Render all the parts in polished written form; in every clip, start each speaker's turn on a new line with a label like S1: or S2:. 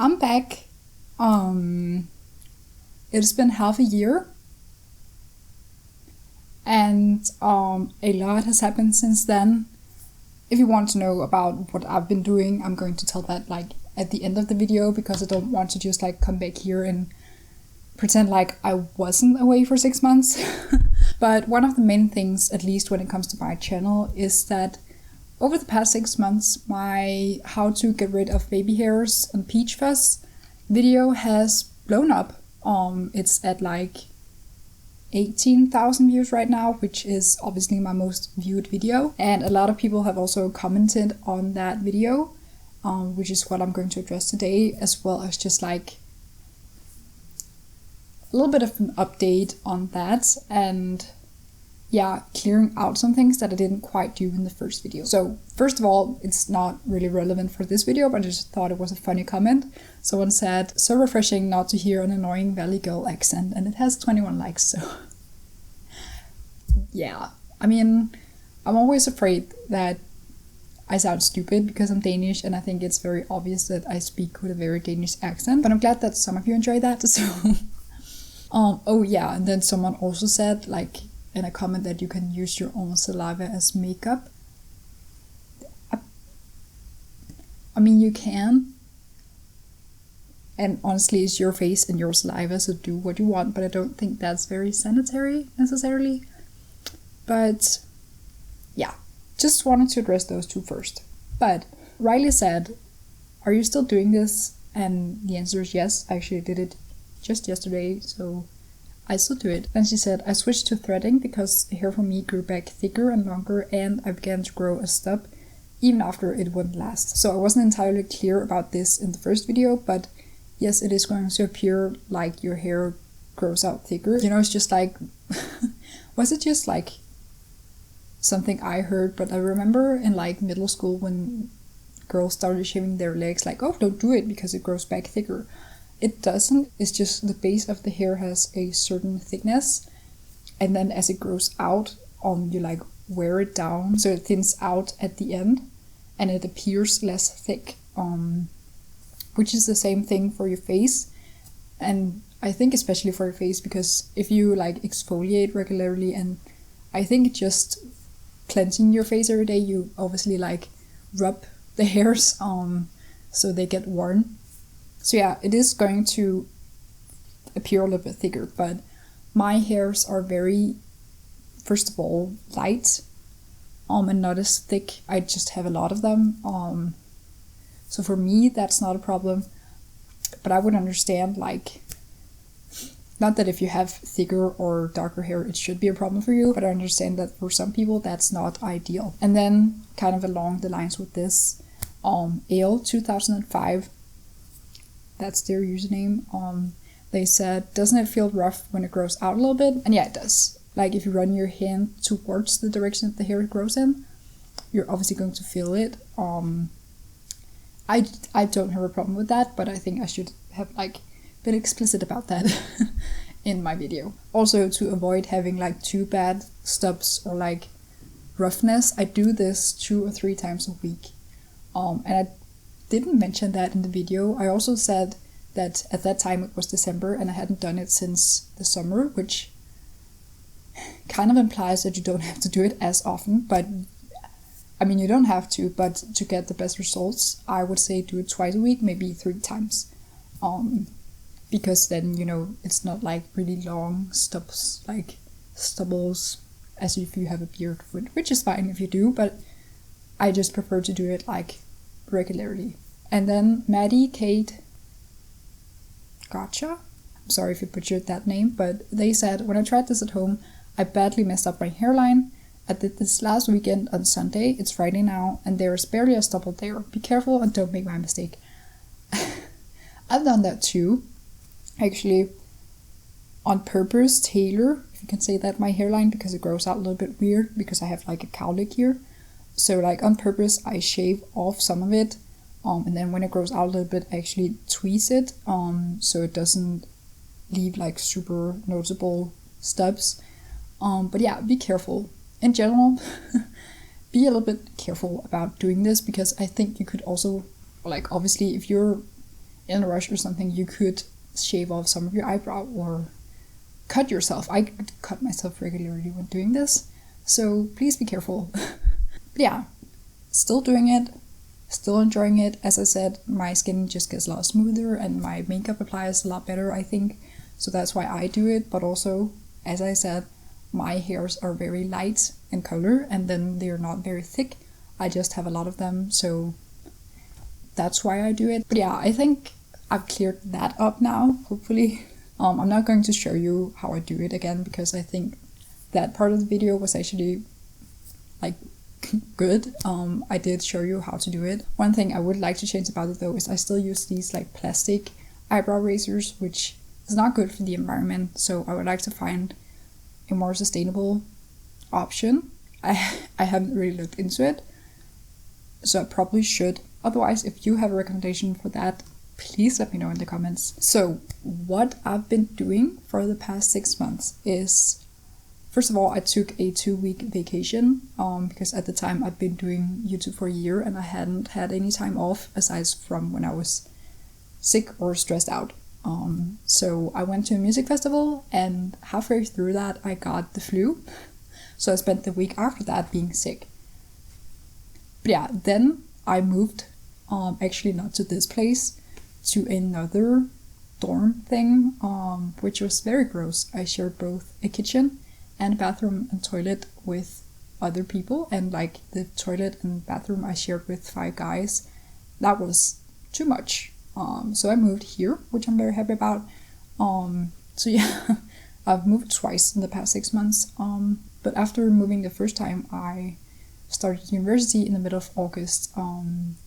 S1: I'm back. It's been half a year, and a lot has happened since then. If you want to know about what I've been doing, I'm going to tell that like at the end of the video, because I don't want to just like come back here and pretend like I wasn't away for 6 months. But one of the main things, at least when it comes to my channel, is that over the past 6 months, my how to get rid of baby hairs and peach fuzz video has blown up. It's at like 18,000 views right now, which is obviously my most viewed video. And a lot of people have also commented on that video, which is what I'm going to address today, as well as just like a little bit of an update on that, and yeah, clearing out some things that I didn't quite do in the first video. So first of all, it's not really relevant for this video, but I just thought it was a funny comment. Someone said, "So refreshing not to hear an annoying Valley girl accent," and it has 21 likes, so yeah. I mean, I'm always afraid that I sound stupid because I'm Danish, and I think it's very obvious that I speak with a very Danish accent, but I'm glad that some of you enjoy that, so oh yeah, and then someone also said, like, in a comment, that you can use your own saliva as makeup. I mean, you can. And honestly, it's your face and your saliva, so do what you want, but I don't think that's very sanitary, necessarily. But yeah, just wanted to address those two first. But Riley said, "Are you still doing this?" And the answer is yes. I actually did it just yesterday, so I still do it. Then she said, "I switched to threading because hair for me grew back thicker and longer, and I began to grow a stub even after it wouldn't last." So I wasn't entirely clear about this in the first video, but yes, it is going to appear like your hair grows out thicker. You know, it's just like, was it just like something I heard? But I remember in like middle school when girls started shaving their legs, like, "Oh, don't do it because it grows back thicker." It doesn't. It's just the base of the hair has a certain thickness, and then as it grows out, you like wear it down, so it thins out at the end, and it appears less thick. Which is the same thing for your face, and I think especially for your face, because if you like exfoliate regularly, and I think just cleansing your face every day, you obviously like rub the hairs so they get worn. So yeah, it is going to appear a little bit thicker, but my hairs are very, first of all, light, and not as thick. I just have a lot of them. So for me, that's not a problem. But I would understand, like, not that if you have thicker or darker hair, it should be a problem for you, but I understand that for some people, that's not ideal. And then, kind of along the lines with this, Ale 2005, that's their username. They said, "Doesn't it feel rough when it grows out a little bit?" And yeah, it does. Like if you run your hand towards the direction that the hair grows in, you're obviously going to feel it. I don't have a problem with that, but I think I should have like been explicit about that in my video. Also, to avoid having like too bad stubs or like roughness, I do this 2 or 3 times a week. And I didn't mention that in the video. I also said that at that time it was December and I hadn't done it since the summer, which kind of implies that you don't have to do it as often, but I mean, you don't have to, but to get the best results, I would say do it twice a week, maybe 3 times. Because then, you know, it's not like really long stubs, like stubbles, as if you have a beard, which is fine if you do, but I just prefer to do it like regularly. And then Maddie, Kate, Gotcha. I'm sorry if you butchered that name, but they said, "When I tried this at home, I badly messed up my hairline. I did this last weekend on Sunday. It's Friday now, and there's barely a stubble there. Be careful and don't make my mistake." I've done that too. Actually, on purpose, tailor, if you can say that, my hairline, because it grows out a little bit weird, because I have like a cowlick here. So like on purpose, I shave off some of it. And then when it grows out a little bit, I actually tweeze it, so it doesn't leave like super noticeable stubs. But yeah, be careful. In general, be a little bit careful about doing this, because I think you could also, like, obviously if you're in a rush or something, you could shave off some of your eyebrow or cut yourself. I cut myself regularly when doing this, so please be careful. But yeah, still doing it, still enjoying it. As I said, my skin just gets a lot smoother and my makeup applies a lot better, I think. So that's why I do it. But also, as I said, my hairs are very light in color and then they're not very thick. I just have a lot of them, so that's why I do it. But yeah, I think I've cleared that up now, hopefully. I'm not going to show you how I do it again because I think that part of the video was actually like good. I did show you how to do it. One thing I would like to change about it though is I still use these like plastic eyebrow razors, which is not good for the environment, so I would like to find a more sustainable option. I haven't really looked into it, so I probably should. Otherwise, if you have a recommendation for that, please let me know in the comments. So what I've been doing for the past 6 months is, first of all, I took a 2-week vacation because at the time I'd been doing YouTube for a year and I hadn't had any time off aside from when I was sick or stressed out. So I went to a music festival and halfway through that I got the flu. So I spent the week after that being sick. But yeah, then I moved, actually not to this place, to another dorm thing, which was very gross. I shared both a kitchen and bathroom and toilet with other people, and like the toilet and bathroom I shared with 5 guys. That was too much. So I moved here, which I'm very happy about. So yeah, I've moved twice in the past 6 months. But after moving the first time, I started university in the middle of August,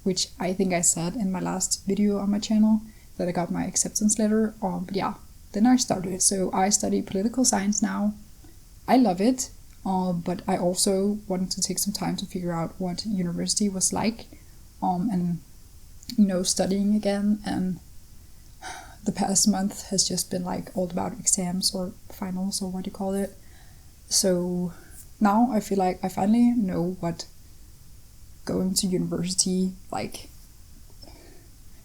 S1: which I think I said in my last video on my channel that I got my acceptance letter. But yeah, then I started. So I study political science now. I love it, but I also wanted to take some time to figure out what university was like, and you know, studying again. And the past month has just been like all about exams or finals or what you call it. So now I feel like I finally know what going to university, like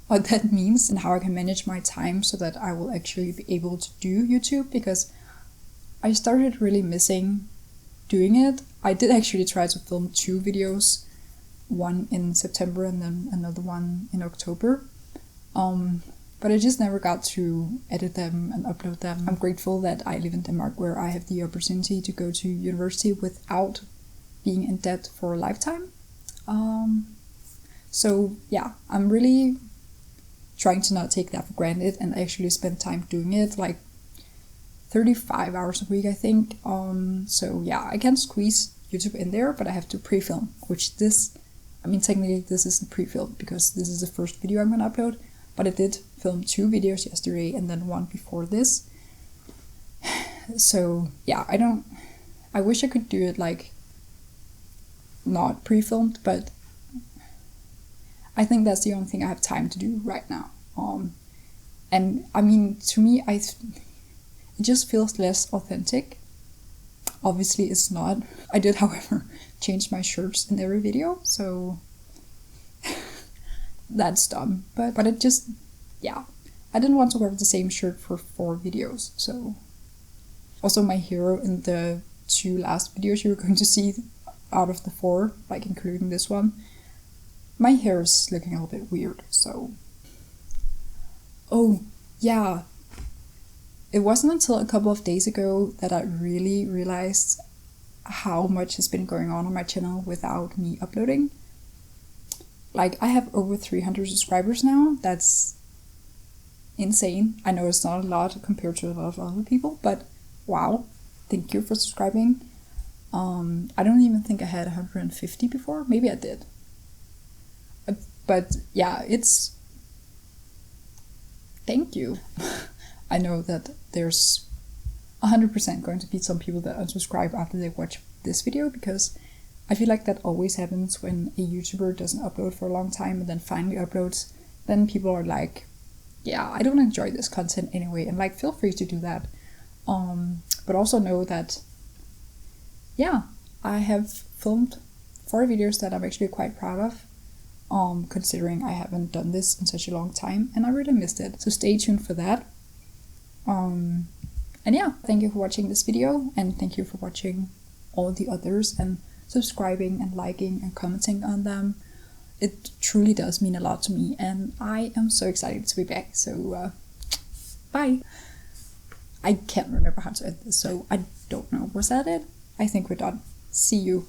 S1: what that means and how I can manage my time so that I will actually be able to do YouTube, because I started really missing doing it. I did actually try to film 2 videos, one in September and then another one in October. But I just never got to edit them and upload them. I'm grateful that I live in Denmark, where I have the opportunity to go to university without being in debt for a lifetime. So yeah, I'm really trying to not take that for granted and actually spend time doing it, like 35 hours a week, I think. So yeah, I can squeeze YouTube in there, but I have to pre-film, which technically this isn't pre-filmed because this is the first video I'm gonna upload. But I did film 2 videos yesterday and then one before this. So yeah, I wish I could do it like not pre-filmed, but I think that's the only thing I have time to do right now. And I mean, to me, it just feels less authentic. Obviously it's not. I did, however, change my shirts in every video, so that's dumb, but it just, yeah, I didn't want to wear the same shirt for 4 videos. So also my hero in the 2 last videos you were going to see out of the 4, like including this one, my hair is looking a little bit weird. So oh yeah, it wasn't until a couple of days ago that I really realized how much has been going on my channel without me uploading. Like, I have over 300 subscribers now. That's insane. I know it's not a lot compared to a lot of other people, but wow, thank you for subscribing. I don't even think I had 150 before. Maybe I did. But yeah, thank you. I know that there's 100% going to be some people that unsubscribe after they watch this video, because I feel like that always happens when a YouTuber doesn't upload for a long time and then finally uploads. Then people are like, yeah, I don't enjoy this content anyway, and like, feel free to do that. But also know that, yeah, I have filmed 4 videos that I'm actually quite proud of. considering I haven't done this in such a long time and I really missed it. So stay tuned for that. And yeah, thank you for watching this video, and thank you for watching all the others and subscribing and liking and commenting on them. It truly does mean a lot to me, and I am so excited to be back. So bye. I can't remember how to end this, so I don't know. Was that it? I think we're done. See you.